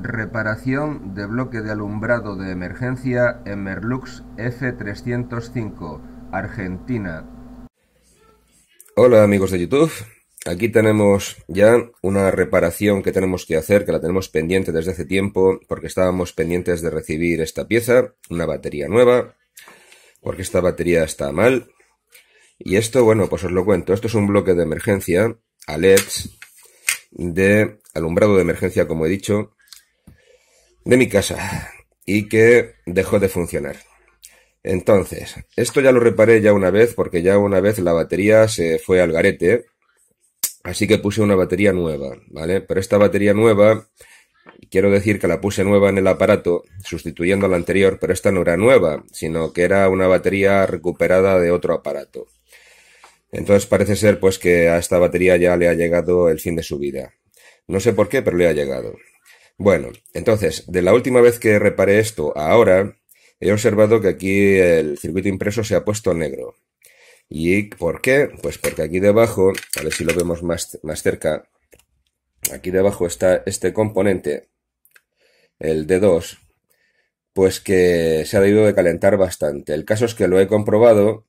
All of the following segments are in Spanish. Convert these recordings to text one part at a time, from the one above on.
Reparación de bloque de alumbrado de emergencia en Merlux F305, Argentina. Hola amigos de YouTube, aquí tenemos ya una reparación que tenemos que hacer, que la tenemos pendiente desde hace tiempo, porque estábamos pendientes de recibir esta pieza, una batería nueva, porque esta batería está mal. Y esto, bueno, pues os lo cuento, esto es un bloque de emergencia a LEDs de alumbrado de emergencia, como he dicho, de mi casa, y que dejó de funcionar. Entonces, esto ya lo reparé ya una vez, porque ya una vez la batería se fue al garete, así que puse una batería nueva, ¿vale? Pero esta batería nueva, quiero decir que la puse nueva en el aparato, sustituyendo a la anterior, pero esta no era nueva, sino que era una batería recuperada de otro aparato. Entonces parece ser pues que a esta batería ya le ha llegado el fin de su vida. No sé por qué, pero le ha llegado. Bueno, entonces, de la última vez que reparé esto a ahora, he observado que aquí el circuito impreso se ha puesto negro. ¿Y por qué? Pues porque aquí debajo, a ver si lo vemos más cerca, aquí debajo está este componente, el D2, pues que se ha debido de calentar bastante. El caso es que lo he comprobado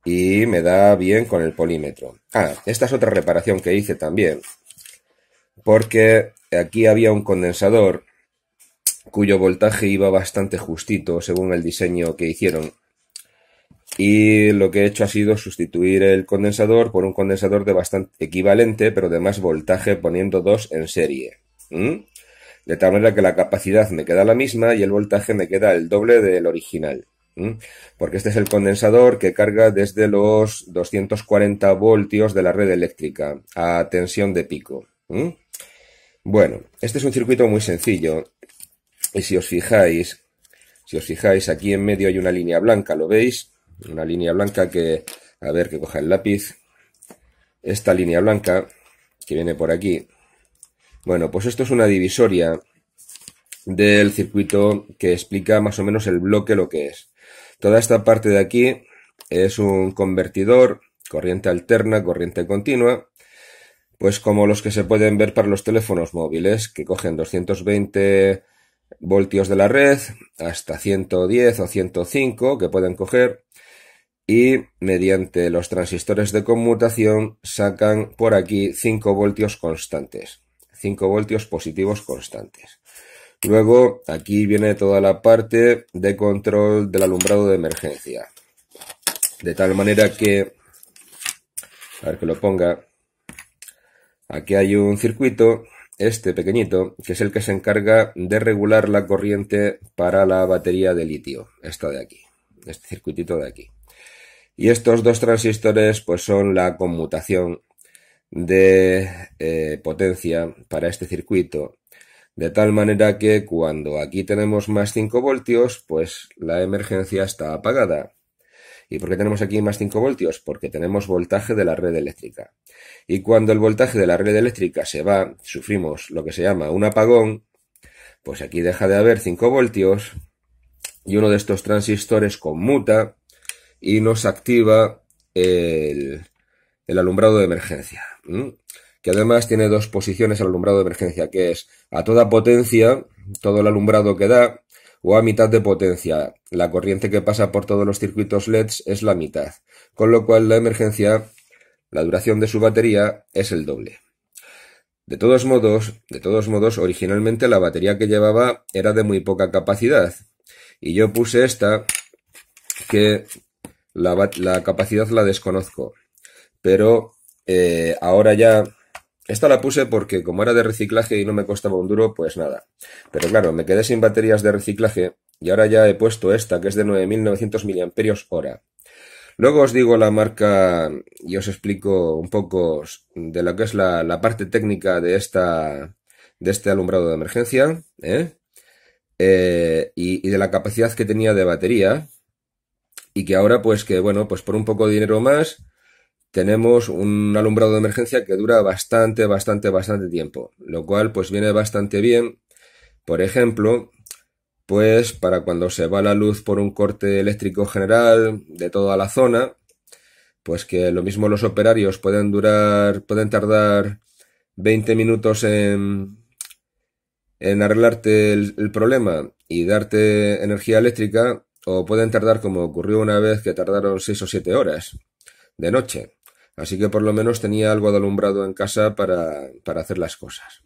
y me da bien con el polímetro. Ah, esta es otra reparación que hice también, porque aquí había un condensador cuyo voltaje iba bastante justito según el diseño que hicieron, y lo que he hecho ha sido sustituir el condensador por un condensador de bastante equivalente pero de más voltaje, poniendo dos en serie. De tal manera que la capacidad me queda la misma y el voltaje me queda el doble del original. Porque este es el condensador que carga desde los 240 voltios de la red eléctrica a tensión de pico. Bueno, este es un circuito muy sencillo. Y si os fijáis, aquí en medio hay una línea blanca, ¿lo veis? Una línea blanca que, a ver, que coja el lápiz. Esta línea blanca que viene por aquí. Bueno, pues esto es una divisoria del circuito que explica más o menos el bloque lo que es. Toda esta parte de aquí es un convertidor, corriente alterna, corriente continua, pues como los que se pueden ver para los teléfonos móviles, que cogen 220 voltios de la red hasta 110 o 105 que pueden coger, y mediante los transistores de conmutación sacan por aquí 5 voltios constantes, 5 voltios positivos constantes. Luego aquí viene toda la parte de control del alumbrado de emergencia, de tal manera que, a ver que lo ponga, aquí hay un circuito, este pequeñito, que es el que se encarga de regular la corriente para la batería de litio, esta de aquí, este circuitito de aquí. Y estos dos transistores pues son la conmutación de potencia para este circuito, de tal manera que cuando aquí tenemos más 5 voltios, pues la emergencia está apagada. ¿Y por qué tenemos aquí más 5 voltios? Porque tenemos voltaje de la red eléctrica. Y cuando el voltaje de la red eléctrica se va, sufrimos lo que se llama un apagón, pues aquí deja de haber 5 voltios y uno de estos transistores conmuta y nos activa el alumbrado de emergencia. Que además tiene dos posiciones al alumbrado de emergencia, que es a toda potencia, todo el alumbrado que da, o a mitad de potencia. La corriente que pasa por todos los circuitos LEDs es la mitad, con lo cual la emergencia, la duración de su batería es el doble. De todos modos, originalmente la batería que llevaba era de muy poca capacidad, y yo puse esta, que la capacidad la desconozco, pero ahora ya... Esta la puse porque como era de reciclaje y no me costaba un duro, pues nada. Pero claro, me quedé sin baterías de reciclaje y ahora ya he puesto esta, que es de 9900 mAh. Luego os digo la marca y os explico un poco de lo que es la parte técnica de este alumbrado de emergencia, y de la capacidad que tenía de batería, y que ahora pues que bueno, pues por un poco de dinero más tenemos un alumbrado de emergencia que dura bastante tiempo, lo cual pues viene bastante bien, por ejemplo, pues para cuando se va la luz por un corte eléctrico general de toda la zona, pues que lo mismo los operarios pueden tardar 20 minutos en arreglarte el problema y darte energía eléctrica, o pueden tardar como ocurrió una vez que tardaron 6 o 7 horas de noche. Así que por lo menos tenía algo de alumbrado en casa para hacer las cosas.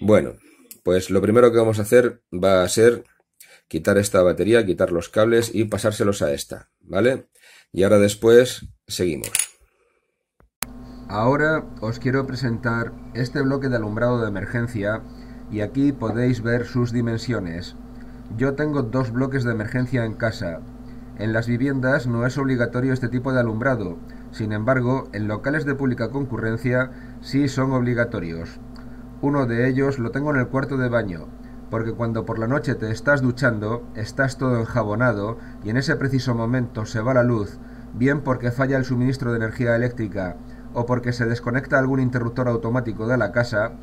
Bueno, pues lo primero que vamos a hacer va a ser quitar esta batería, quitar los cables y pasárselos a esta, ¿vale? Y ahora después seguimos. Ahora os quiero presentar este bloque de alumbrado de emergencia y aquí podéis ver sus dimensiones. Yo tengo 2 bloques de emergencia en casa. En las viviendas no es obligatorio este tipo de alumbrado, sin embargo, en locales de pública concurrencia sí son obligatorios. Uno de ellos lo tengo en el cuarto de baño, porque cuando por la noche te estás duchando, estás todo enjabonado y en ese preciso momento se va la luz, bien porque falla el suministro de energía eléctrica o porque se desconecta algún interruptor automático de la casa,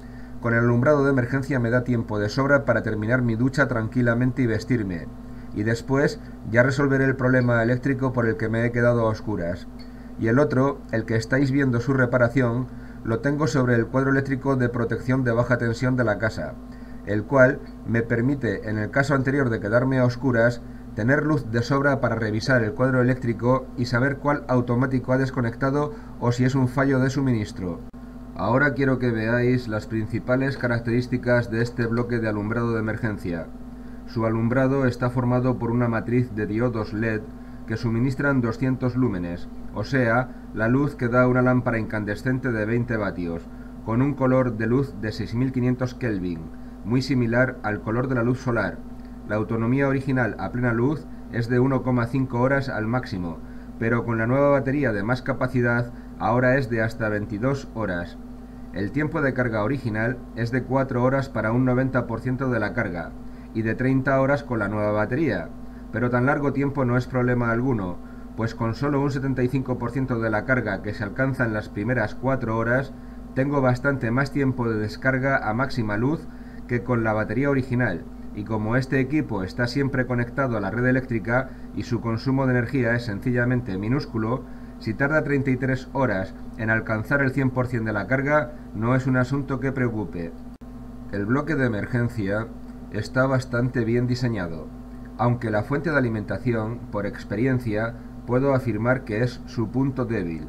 con el alumbrado de emergencia me da tiempo de sobra para terminar mi ducha tranquilamente y vestirme, y después ya resolveré el problema eléctrico por el que me he quedado a oscuras. Y el otro, el que estáis viendo su reparación, lo tengo sobre el cuadro eléctrico de protección de baja tensión de la casa, el cual me permite, en el caso anterior de quedarme a oscuras, tener luz de sobra para revisar el cuadro eléctrico y saber cuál automático ha desconectado o si es un fallo de suministro. Ahora quiero que veáis las principales características de este bloque de alumbrado de emergencia. Su alumbrado está formado por una matriz de diodos LED que suministran 200 lúmenes, o sea, la luz que da una lámpara incandescente de 20 vatios, con un color de luz de 6500 Kelvin, muy similar al color de la luz solar. La autonomía original a plena luz es de 1,5 horas al máximo, pero con la nueva batería de más capacidad ahora es de hasta 22 horas. El tiempo de carga original es de 4 horas para un 90% de la carga y de 30 horas con la nueva batería, pero tan largo tiempo no es problema alguno, pues con solo un 75% de la carga que se alcanza en las primeras 4 horas, tengo bastante más tiempo de descarga a máxima luz que con la batería original, y como este equipo está siempre conectado a la red eléctrica y su consumo de energía es sencillamente minúsculo, si tarda 33 horas en alcanzar el 100% de la carga, no es un asunto que preocupe. El bloque de emergencia está bastante bien diseñado, aunque la fuente de alimentación, por experiencia, puedo afirmar que es su punto débil,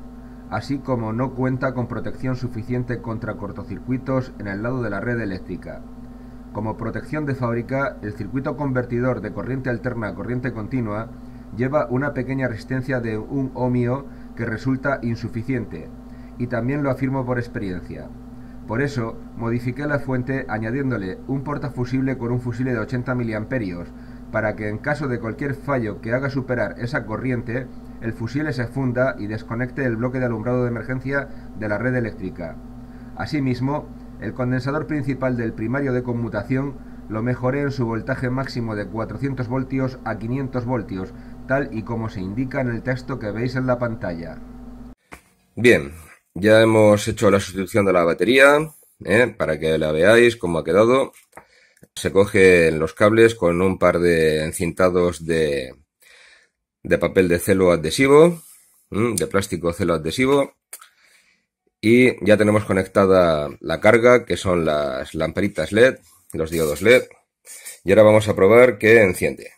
así como no cuenta con protección suficiente contra cortocircuitos en el lado de la red eléctrica. Como protección de fábrica, el circuito convertidor de corriente alterna a corriente continua lleva una pequeña resistencia de 1 ohmio que resulta insuficiente, y también lo afirmo por experiencia. Por eso, modifiqué la fuente añadiéndole un portafusible con un fusible de 80 mA, para que en caso de cualquier fallo que haga superar esa corriente, el fusible se funda y desconecte el bloque de alumbrado de emergencia de la red eléctrica. Asimismo, el condensador principal del primario de conmutación lo mejoré en su voltaje máximo de 400 voltios a 500 voltios, tal y como se indica en el texto que veis en la pantalla. Bien, ya hemos hecho la sustitución de la batería, para que la veáis cómo ha quedado. Se cogen los cables con un par de encintados de papel de celo adhesivo, de plástico celo adhesivo. Y ya tenemos conectada la carga, que son las lamparitas LED, los diodos LED. Y ahora vamos a probar que enciende.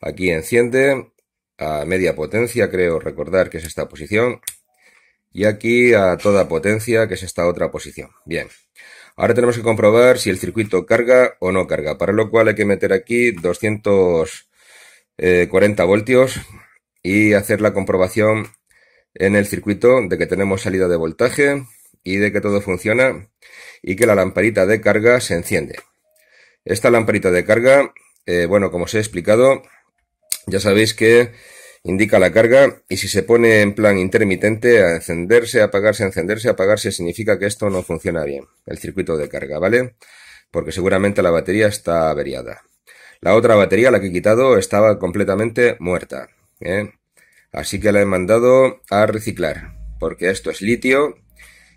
Aquí enciende a media potencia, creo recordar que es esta posición. Y aquí a toda potencia, que es esta otra posición. Bien. Ahora tenemos que comprobar si el circuito carga o no carga, para lo cual hay que meter aquí 240 voltios y hacer la comprobación en el circuito de que tenemos salida de voltaje y de que todo funciona y que la lamparita de carga se enciende. Esta lamparita de carga, bueno, como os he explicado, ya sabéis que indica la carga y si se pone en plan intermitente, a encenderse, apagarse, significa que esto no funciona bien, el circuito de carga, ¿vale? Porque seguramente la batería está averiada. La otra batería, la que he quitado, estaba completamente muerta, Así que la he mandado a reciclar, porque esto es litio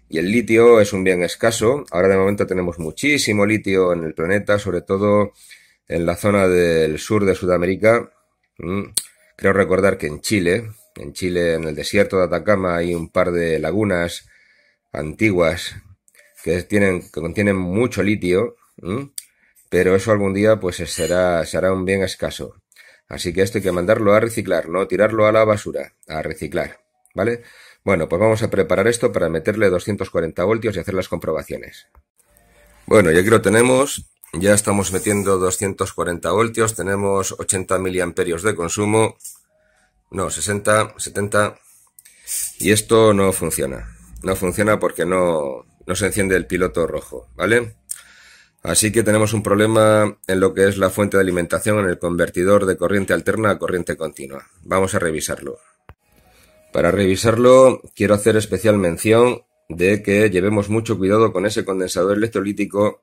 y el litio es un bien escaso. Ahora de momento tenemos muchísimo litio en el planeta, sobre todo en la zona del sur de Sudamérica. Creo recordar que en Chile, en el desierto de Atacama, hay un par de lagunas antiguas que contienen mucho litio, pero eso algún día pues será un bien escaso. Así que esto hay que mandarlo a reciclar, no tirarlo a la basura, a reciclar, ¿vale? Bueno, pues vamos a preparar esto para meterle 240 voltios y hacer las comprobaciones. Bueno, y aquí lo tenemos, ya estamos metiendo 240 voltios, tenemos 80 miliamperios de consumo, no, 60, 70, y esto no funciona. No funciona porque no se enciende el piloto rojo, ¿vale? Así que tenemos un problema en lo que es la fuente de alimentación en el convertidor de corriente alterna a corriente continua. Vamos a revisarlo. Para revisarlo, quiero hacer especial mención de que llevemos mucho cuidado con ese condensador electrolítico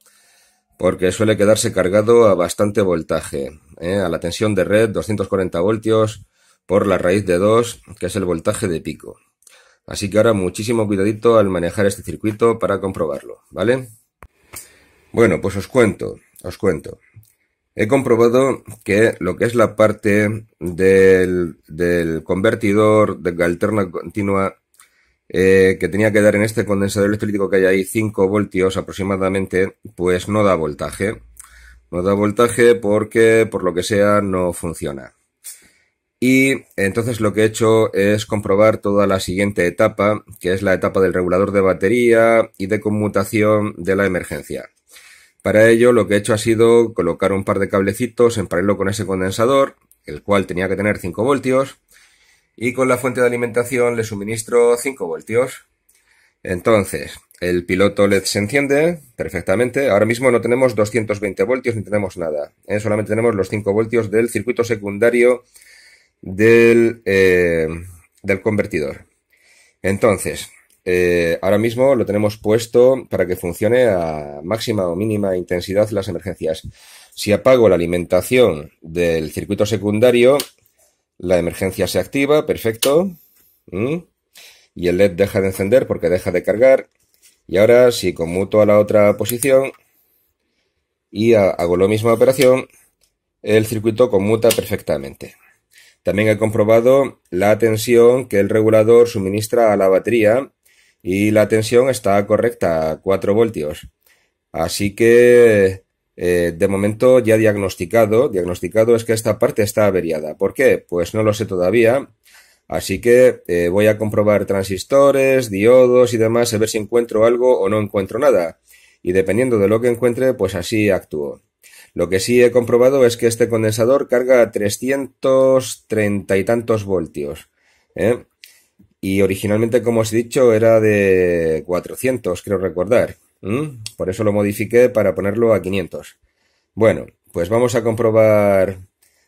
porque suele quedarse cargado a bastante voltaje, a la tensión de red 240 voltios por la raíz de 2, que es el voltaje de pico. Así que ahora muchísimo cuidadito al manejar este circuito para comprobarlo, ¿vale? Bueno, pues os cuento. He comprobado que lo que es la parte del convertidor de alterna continua que tenía que dar en este condensador electrolítico que hay ahí 5 voltios aproximadamente, pues no da voltaje. No da voltaje porque por lo que sea no funciona. Y entonces lo que he hecho es comprobar toda la siguiente etapa, que es la etapa del regulador de batería y de conmutación de la emergencia. Para ello lo que he hecho ha sido colocar un par de cablecitos en paralelo con ese condensador, el cual tenía que tener 5 voltios, y con la fuente de alimentación le suministro 5 voltios. Entonces, el piloto LED se enciende perfectamente. Ahora mismo no tenemos 220 voltios ni tenemos nada. Solamente tenemos los 5 voltios del circuito secundario del convertidor. Entonces, ahora mismo lo tenemos puesto para que funcione a máxima o mínima intensidad las emergencias. Si apago la alimentación del circuito secundario, la emergencia se activa, perfecto. Y el LED deja de encender porque deja de cargar. Y ahora si conmuto a la otra posición y hago la misma operación, el circuito conmuta perfectamente. También he comprobado la tensión que el regulador suministra a la batería y la tensión está correcta a 4 voltios. Así que de momento ya diagnosticado es que esta parte está averiada. ¿Por qué? Pues no lo sé todavía. Así que voy a comprobar transistores, diodos y demás, a ver si encuentro algo o no encuentro nada. Y dependiendo de lo que encuentre, pues así actúo. Lo que sí he comprobado es que este condensador carga a 330 y tantos voltios. Y originalmente, como os he dicho, era de 400, creo recordar. Por eso lo modifiqué para ponerlo a 500. Bueno, pues vamos a comprobar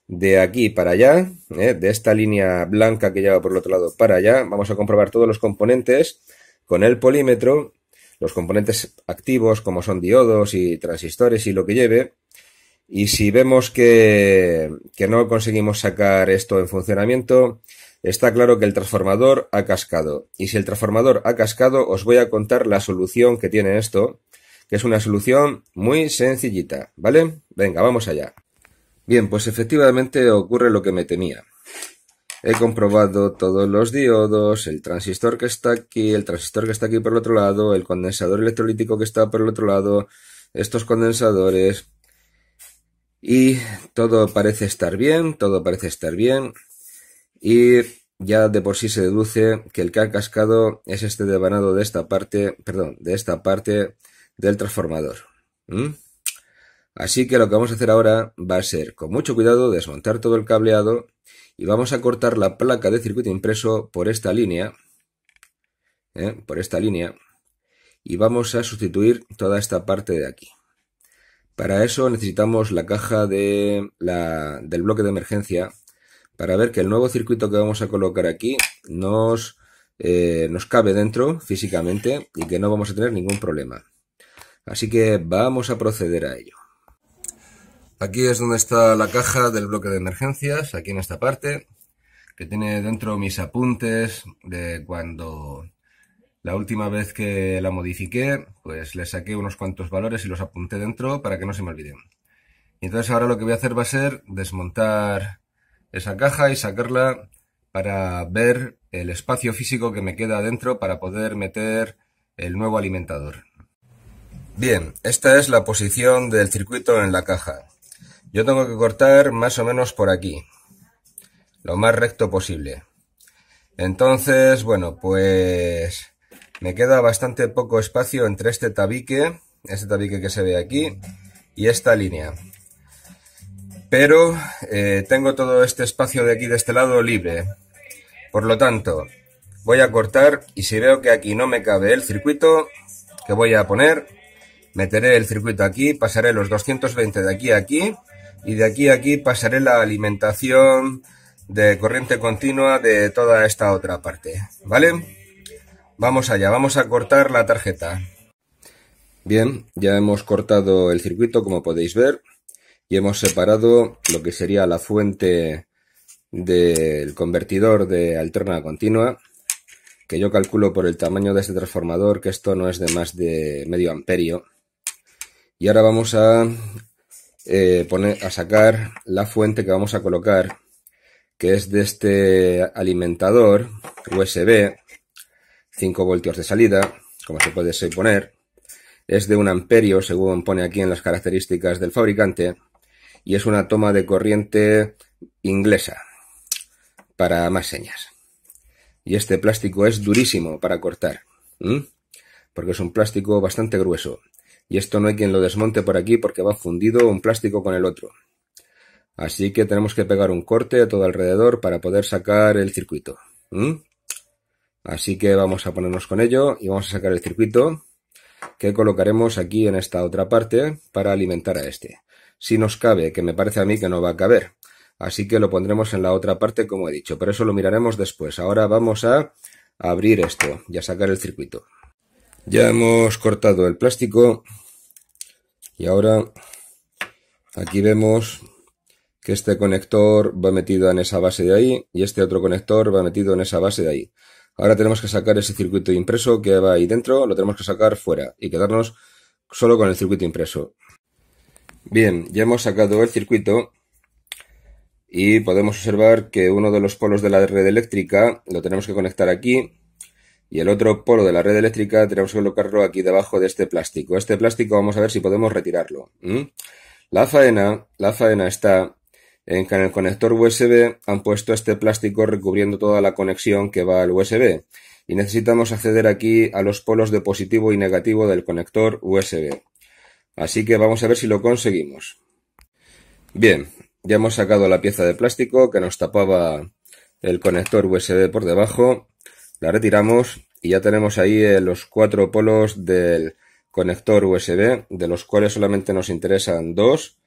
de aquí para allá, de esta línea blanca que lleva por el otro lado para allá. Vamos a comprobar todos los componentes con el polímetro, los componentes activos como son diodos y transistores y lo que lleve. Y si vemos que no conseguimos sacar esto en funcionamiento, está claro que el transformador ha cascado. Y si el transformador ha cascado, os voy a contar la solución que tiene esto, que es una solución muy sencillita, ¿vale? Venga, vamos allá. Bien, pues efectivamente ocurre lo que me temía. He comprobado todos los diodos, el transistor que está aquí, el transistor que está aquí por el otro lado, el condensador electrolítico que está por el otro lado, estos condensadores. Y todo parece estar bien, y ya de por sí se deduce que el que ha cascado es este devanado de esta parte, del transformador. Así que lo que vamos a hacer ahora va a ser, con mucho cuidado, desmontar todo el cableado y vamos a cortar la placa de circuito impreso por esta línea, y vamos a sustituir toda esta parte de aquí. Para eso necesitamos la caja del bloque de emergencia para ver que el nuevo circuito que vamos a colocar aquí nos cabe dentro físicamente y que no vamos a tener ningún problema. Así que vamos a proceder a ello. Aquí es donde está la caja del bloque de emergencias, aquí en esta parte, que tiene dentro mis apuntes de cuando la última vez que la modifiqué, pues le saqué unos cuantos valores y los apunté dentro para que no se me olviden. Y entonces ahora lo que voy a hacer va a ser desmontar esa caja y sacarla para ver el espacio físico que me queda dentro para poder meter el nuevo alimentador. Bien, esta es la posición del circuito en la caja. Yo tengo que cortar más o menos por aquí, lo más recto posible. Entonces, bueno, pues me queda bastante poco espacio entre este tabique que se ve aquí, y esta línea. Pero tengo todo este espacio de aquí, de este lado, libre. Por lo tanto, voy a cortar y si veo que aquí no me cabe el circuito que voy a poner, meteré el circuito aquí, pasaré los 220 de aquí a aquí y de aquí a aquí pasaré la alimentación de corriente continua de toda esta otra parte, ¿vale? Vamos allá, vamos a cortar la tarjeta. Bien, ya hemos cortado el circuito, como podéis ver, y hemos separado lo que sería la fuente del convertidor de alterna a continua, que yo calculo por el tamaño de este transformador que esto no es de más de medio amperio. Y ahora vamos a sacar la fuente que vamos a colocar, que es de este alimentador USB, 5 voltios de salida, como se puede suponer. Es de 1 amperio, según pone aquí en las características del fabricante, y es una toma de corriente inglesa, para más señas. Y este plástico es durísimo para cortar, porque es un plástico bastante grueso. Y esto no hay quien lo desmonte por aquí porque va fundido un plástico con el otro. Así que tenemos que pegar un corte a todo alrededor para poder sacar el circuito. Así que vamos a ponernos con ello y vamos a sacar el circuito que colocaremos aquí en esta otra parte para alimentar a este. Si nos cabe, que me parece a mí que no va a caber. Así que lo pondremos en la otra parte como he dicho, pero eso lo miraremos después. Ahora vamos a abrir esto y a sacar el circuito. Ya hemos cortado el plástico y ahora aquí vemos que este conector va metido en esa base de ahí y este otro conector va metido en esa base de ahí. Ahora tenemos que sacar ese circuito impreso que va ahí dentro, lo tenemos que sacar fuera y quedarnos solo con el circuito impreso. Bien, ya hemos sacado el circuito y podemos observar que uno de los polos de la red eléctrica lo tenemos que conectar aquí y el otro polo de la red eléctrica tenemos que colocarlo aquí debajo de este plástico. Este plástico vamos a ver si podemos retirarlo. La faena está en que en el conector USB han puesto este plástico recubriendo toda la conexión que va al USB y necesitamos acceder aquí a los polos de positivo y negativo del conector USB. Así que vamos a ver si lo conseguimos. Bien, ya hemos sacado la pieza de plástico que nos tapaba el conector USB por debajo. La retiramos y ya tenemos ahí los 4 polos del conector USB, de los cuales solamente nos interesan 2,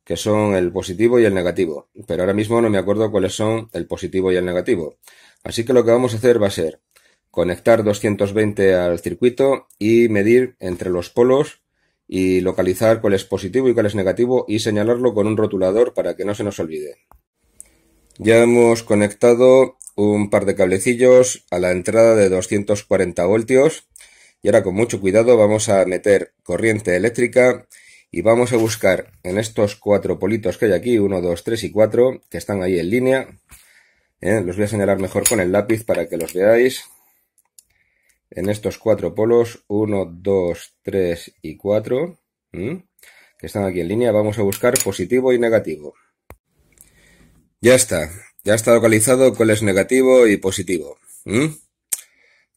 que son el positivo y el negativo. Pero ahora mismo no me acuerdo cuáles son el positivo y el negativo. Así que lo que vamos a hacer va a ser conectar 220 al circuito y medir entre los polos y localizar cuál es positivo y cuál es negativo y señalarlo con un rotulador para que no se nos olvide. Ya hemos conectado un par de cablecillos a la entrada de 240 voltios y ahora con mucho cuidado vamos a meter corriente eléctrica y vamos a buscar en estos 4 politos que hay aquí, 1, 2, 3 y 4, que están ahí en línea. Los voy a señalar mejor con el lápiz para que los veáis. En estos 4 polos, 1, 2, 3 y 4, que están aquí en línea, vamos a buscar positivo y negativo. Ya está localizado cuál es negativo y positivo.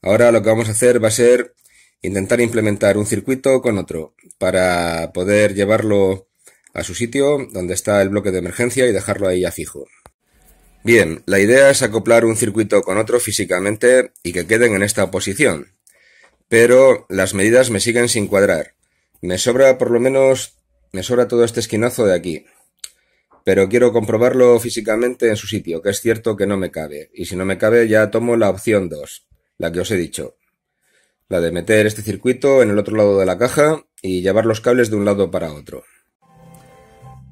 Ahora lo que vamos a hacer va a ser intentar implementar un circuito con otro para poder llevarlo a su sitio donde está el bloque de emergencia y dejarlo ahí ya fijo. Bien, la idea es acoplar un circuito con otro físicamente y que queden en esta posición, pero las medidas me siguen sin cuadrar. Me sobra todo este esquinazo de aquí. Pero quiero comprobarlo físicamente en su sitio, que es cierto que no me cabe. Y si no me cabe ya tomo la opción 2, la que os he dicho. La de meter este circuito en el otro lado de la caja y llevar los cables de un lado para otro.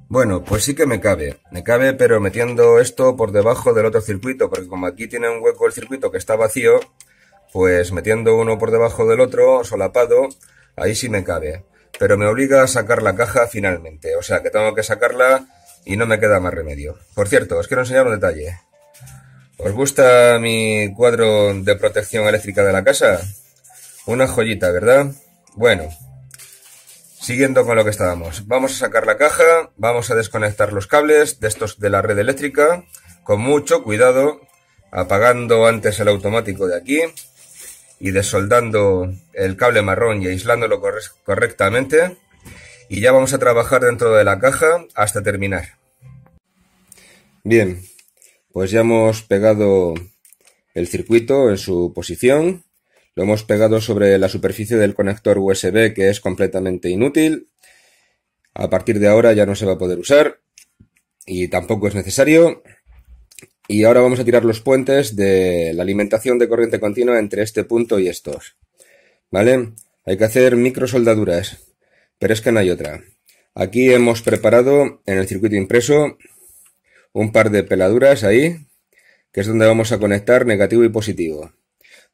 Bueno, pues sí que me cabe. Me cabe, pero metiendo esto por debajo del otro circuito, porque como aquí tiene un hueco el circuito que está vacío, pues metiendo uno por debajo del otro, solapado, ahí sí me cabe. Pero me obliga a sacar la caja finalmente, o sea que tengo que sacarla y no me queda más remedio. Por cierto, os quiero enseñar un detalle. ¿Os gusta mi cuadro de protección eléctrica de la casa? Una joyita, ¿verdad? Bueno, Siguiendo con lo que estábamos, vamos a sacar la caja, vamos a desconectar los cables de estos de la red eléctrica, con mucho cuidado, apagando antes el automático de aquí y desoldando el cable marrón y aislándolo correctamente. Y ya vamos a trabajar dentro de la caja hasta terminar. Bien, pues ya hemos pegado el circuito en su posición. Lo hemos pegado sobre la superficie del conector USB, que es completamente inútil. A partir de ahora ya no se va a poder usar y tampoco es necesario. Y ahora vamos a tirar los puentes de la alimentación de corriente continua entre este punto y estos. ¿Vale? Hay que hacer micro soldaduras, pero es que no hay otra. Aquí hemos preparado en el circuito impreso un par de peladuras ahí, que es donde vamos a conectar negativo y positivo.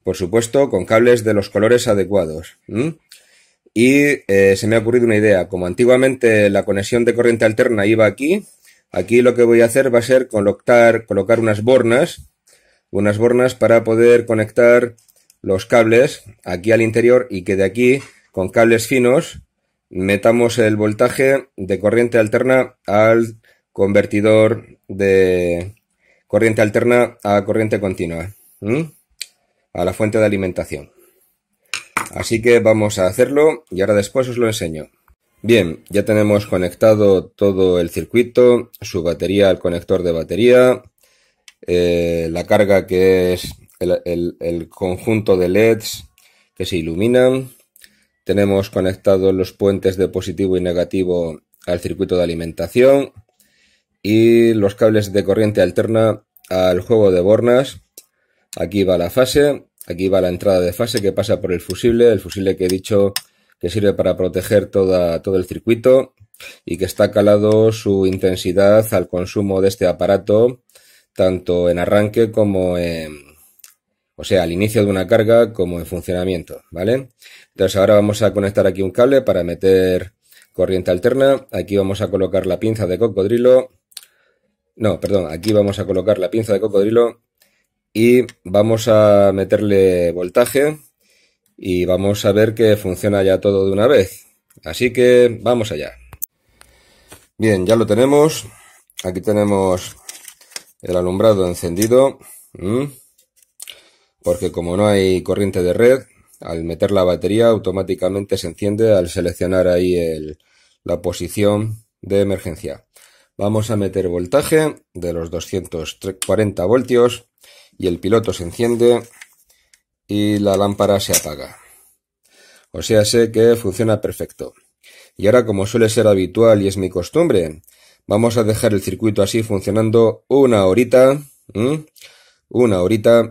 Por supuesto, con cables de los colores adecuados. Y se me ha ocurrido una idea. Como antiguamente la conexión de corriente alterna iba aquí, aquí lo que voy a hacer va a ser colocar unas bornas para poder conectar los cables aquí al interior y que de aquí, con cables finos, metamos el voltaje de corriente alterna al convertidor de corriente alterna a corriente continua. A la fuente de alimentación. Así que vamos a hacerlo y ahora después os lo enseño. Bien, ya tenemos conectado todo el circuito, su batería al conector de batería, la carga que es el conjunto de LEDs que se iluminan. Tenemos conectados los puentes de positivo y negativo al circuito de alimentación y los cables de corriente alterna al juego de bornas. Aquí va la fase, aquí va la entrada de fase que pasa por el fusible que he dicho que sirve para proteger todo el circuito y que está calado su intensidad al consumo de este aparato, tanto en arranque como al inicio de una carga como en funcionamiento, ¿vale? Entonces ahora vamos a conectar aquí un cable para meter corriente alterna, aquí vamos a colocar la pinza de cocodrilo, aquí vamos a colocar la pinza de cocodrilo y vamos a meterle voltaje y vamos a ver que funciona ya todo de una vez. Así que vamos allá. Bien, ya lo tenemos. Aquí tenemos el alumbrado encendido. Porque como no hay corriente de red, al meter la batería automáticamente se enciende al seleccionar ahí la posición de emergencia. Vamos a meter voltaje de los 240 voltios. Y el piloto se enciende y la lámpara se apaga. O sea, sé que funciona perfecto. Y ahora, como suele ser habitual y es mi costumbre, vamos a dejar el circuito así funcionando una horita.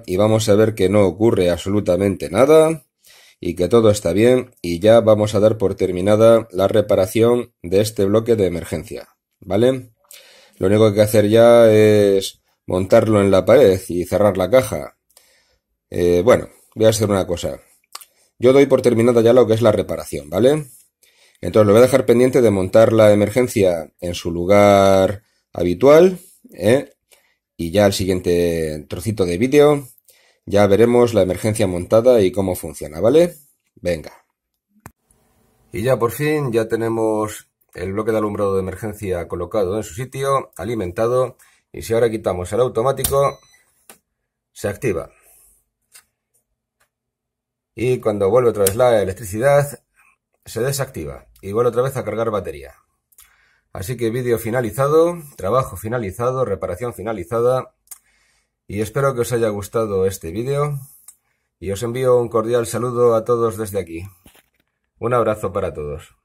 Y vamos a ver que no ocurre absolutamente nada y que todo está bien y ya vamos a dar por terminada la reparación de este bloque de emergencia. ¿Vale? Lo único que hay que hacer ya es montarlo en la pared y cerrar la caja. Bueno, voy a hacer una cosa. Yo doy por terminada ya lo que es la reparación, ¿vale? Entonces lo voy a dejar pendiente de montar la emergencia en su lugar habitual, y ya el siguiente trocito de vídeo ya veremos la emergencia montada y cómo funciona, ¿vale? Venga. Y ya por fin ya tenemos el bloque de alumbrado de emergencia colocado en su sitio, alimentado. Y si ahora quitamos el automático, se activa. Y cuando vuelve otra vez la electricidad, se desactiva y vuelve otra vez a cargar batería. Así que vídeo finalizado, trabajo finalizado, reparación finalizada. Y espero que os haya gustado este vídeo. Y os envío un cordial saludo a todos desde aquí. Un abrazo para todos.